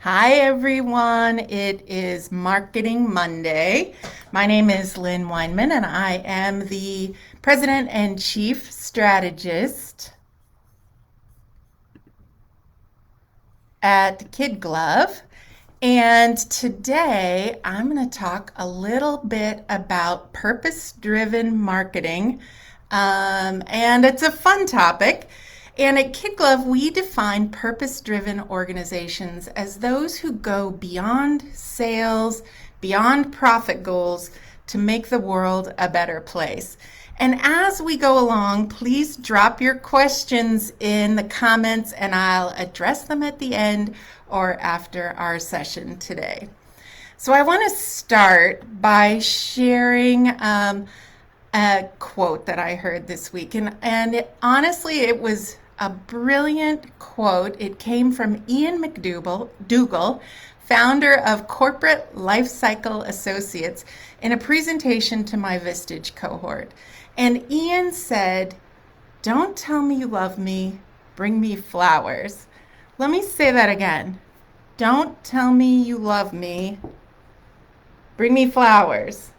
Hi, everyone. It is Marketing Monday. My name is Lynn Weinman, and I am the President and Chief Strategist at Kid Glove. And today I'm going to talk a little bit about purpose driven marketing. And it's a fun topic. And at Kid Glove, we define purpose driven organizations as those who go beyond sales, beyond profit goals to make the world a better place. And as we go along, please drop your questions in the comments and I'll address them at the end or after our session today. So I want to start by sharing a quote that I heard this week. Honestly, it was a brilliant quote. It came from Ian McDougall, founder of Corporate Lifecycle Associates, in a presentation to my Vistage cohort. And Ian said, "Don't tell me you love me, bring me flowers." Let me say that again. Don't tell me you love me, bring me flowers.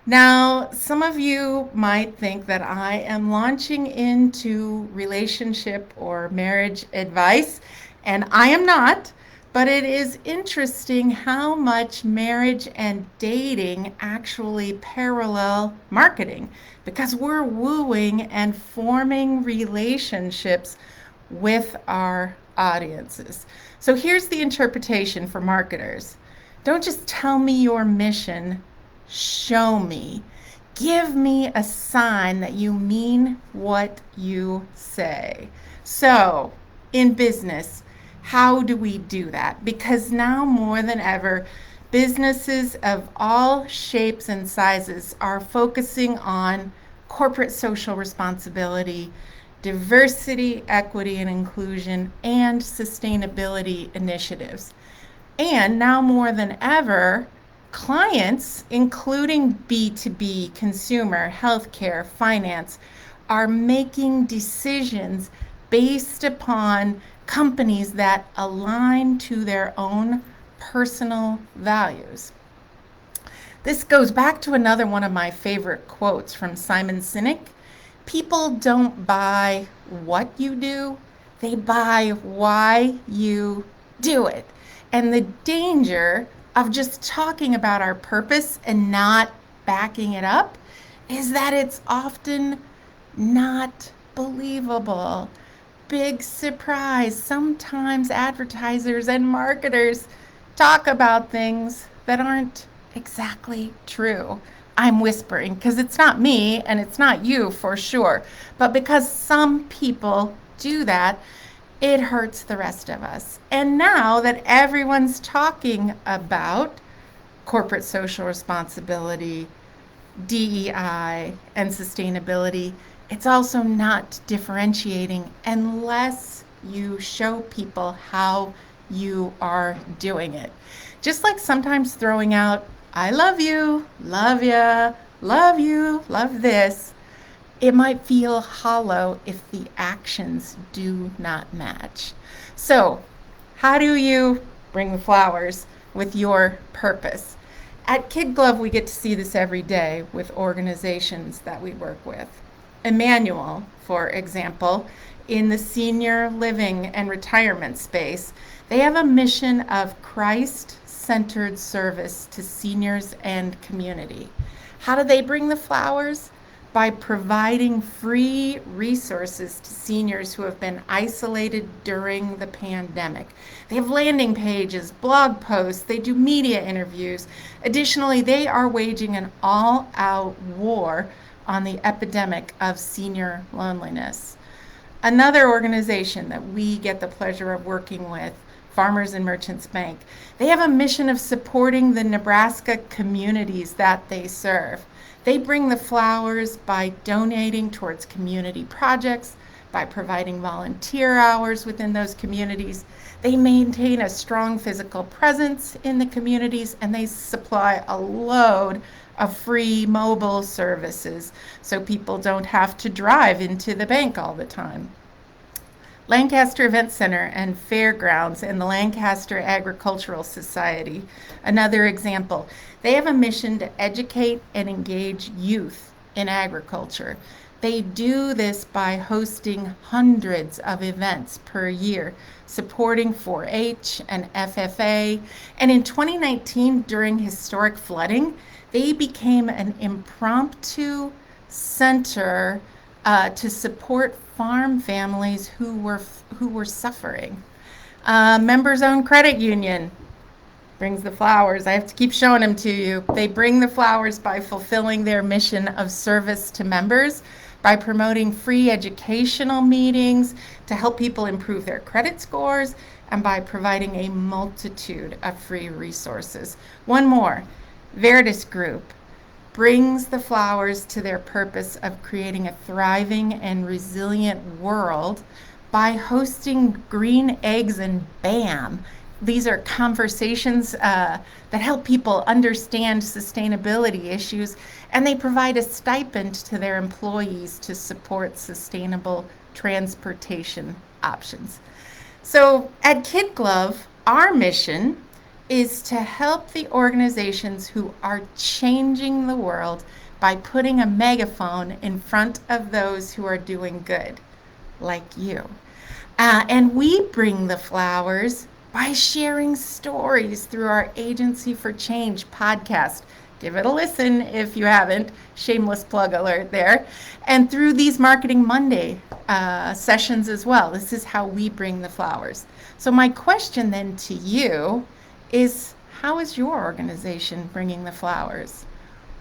Now, some of you might think that I am launching into relationship or marriage advice, and I am not, but it is interesting how much marriage and dating actually parallel marketing because we're wooing and forming relationships with our audiences. So here's the interpretation for marketers. Don't just tell me your mission, show me. Give me a sign that you mean what you say. So, in business, how do we do that? Because now more than ever, businesses of all shapes and sizes are focusing on corporate social responsibility, diversity, equity, and inclusion, and sustainability initiatives. And now more than ever, clients, including B2B, consumer, healthcare, finance, are making decisions based upon companies that align to their own personal values. This goes back to another one of my favorite quotes from Simon Sinek. People don't buy what you do, they buy why you do it. And the danger of just talking about our purpose and not backing it up is that it's often not believable. Big surprise. Sometimes advertisers and marketers talk about things that aren't exactly true. I'm whispering because it's not me and it's not you for sure. But because some people do that, it hurts the rest of us. And now that everyone's talking about corporate social responsibility, DEI, and sustainability, it's also not differentiating unless you show people how you are doing it. Just like sometimes throwing out, "I love you, love ya, love you, love this," it might feel hollow if the actions do not match. So, how do you bring the flowers with your purpose? At Kid Glove, we get to see this every day with organizations that we work with. Emmanuel, for example, in the senior living and retirement space, they have a mission of Christ-centered service to seniors and community. How do they bring the flowers? By providing free resources to seniors who have been isolated during the pandemic. They have landing pages, blog posts, they do media interviews. Additionally, they are waging an all-out war on the epidemic of senior loneliness. Another organization that we get the pleasure of working with, Farmers and Merchants Bank, they have a mission of supporting the Nebraska communities that they serve. They bring the flowers by donating towards community projects, by providing volunteer hours within those communities. They maintain a strong physical presence in the communities, and they supply a load of free mobile services so people don't have to drive into the bank all the time. Lancaster Event Center and Fairgrounds and the Lancaster Agricultural Society, another example. They have a mission to educate and engage youth in agriculture. They do this by hosting hundreds of events per year, supporting 4-H and FFA. And in 2019, during historic flooding, they became an impromptu center to support farm families who were suffering. Members Owned Credit Union brings the flowers. I have to keep showing them to you. They bring the flowers by fulfilling their mission of service to members, by promoting free educational meetings to help people improve their credit scores, and by providing a multitude of free resources. One more, Veritas Group brings the flowers to their purpose of creating a thriving and resilient world by hosting Green Eggs and BAM. These are conversations that help people understand sustainability issues, and they provide a stipend to their employees to support sustainable transportation options. So at Kid Glove, our mission is to help the organizations who are changing the world by putting a megaphone in front of those who are doing good, like you. And we bring the flowers by sharing stories through our Agency for Change podcast. Give it a listen if you haven't. Shameless plug alert there. And through these Marketing Monday sessions as well. This is how we bring the flowers. So my question then to you is, how is your organization bringing the flowers?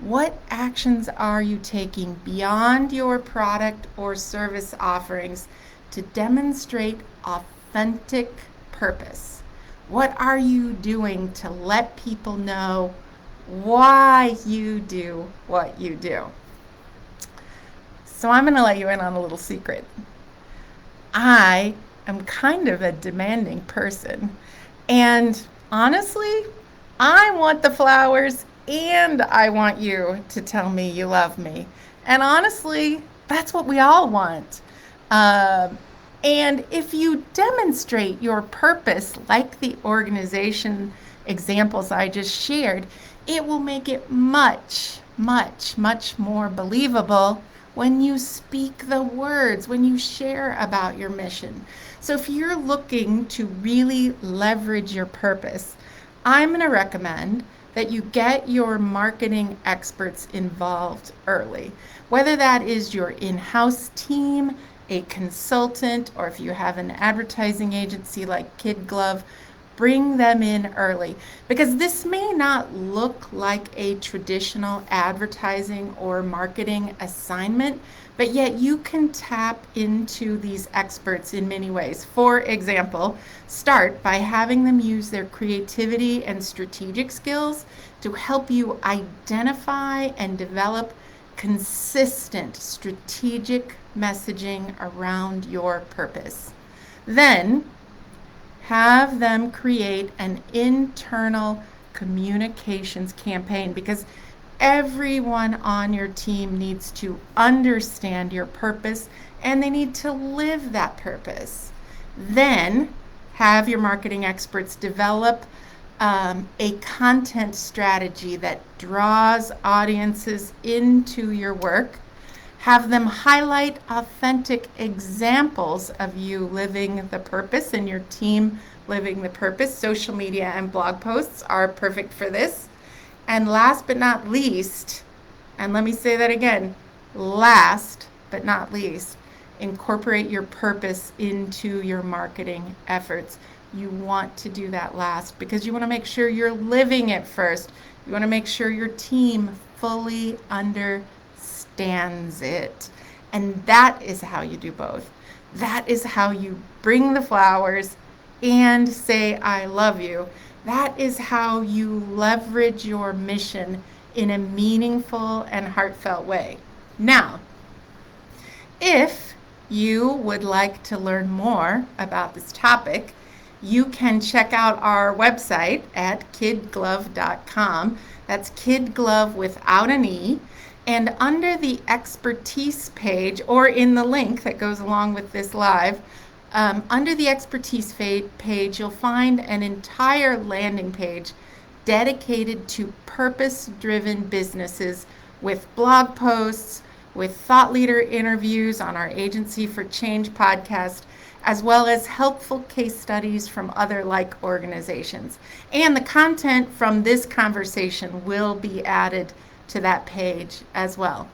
What actions are you taking beyond your product or service offerings to demonstrate authentic purpose? What are you doing to let people know why you do what you do? So I'm going to let you in on a little secret. I am kind of a demanding person, and honestly, I want the flowers and I want you to tell me you love me. And honestly, that's what we all want. And if you demonstrate your purpose like the organization examples I just shared, it will make it much, much, much more believable when you speak the words, when you share about your mission. So if you're looking to really leverage your purpose, I'm going to recommend that you get your marketing experts involved early. Whether that is your in-house team, a consultant, or if you have an advertising agency like Kid Glove, bring them in early, because this may not look like a traditional advertising or marketing assignment, but yet you can tap into these experts in many ways. For example, start by having them use their creativity and strategic skills to help you identify and develop consistent strategic messaging around your purpose. Then have them create an internal communications campaign, because everyone on your team needs to understand your purpose and they need to live that purpose. Then have your marketing experts develop a content strategy that draws audiences into your work. Have them highlight authentic examples of you living the purpose and your team living the purpose. Social media and blog posts are perfect for this. And last but not least, and let me say that again, last but not least, incorporate your purpose into your marketing efforts. You want to do that last because you want to make sure you're living it first. You want to make sure your team fully understands it. And that is how you do both. That is how you bring the flowers and say, I love you. That is how you leverage your mission in a meaningful and heartfelt way. Now, if you would like to learn more about this topic, you can check out our website at kidglove.com. That's Kid Glove without an E. And under the expertise page, or in the link that goes along with this live, Under the expertise page, you'll find an entire landing page dedicated to purpose-driven businesses with blog posts, with thought leader interviews on our Agency for Change podcast, as well as helpful case studies from other like organizations. And the content from this conversation will be added to that page as well.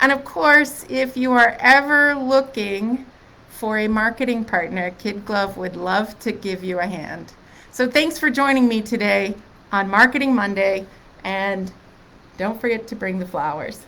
And of course, if you are ever looking for a marketing partner, Kid Glove would love to give you a hand. So thanks for joining me today on Marketing Monday, and don't forget to bring the flowers.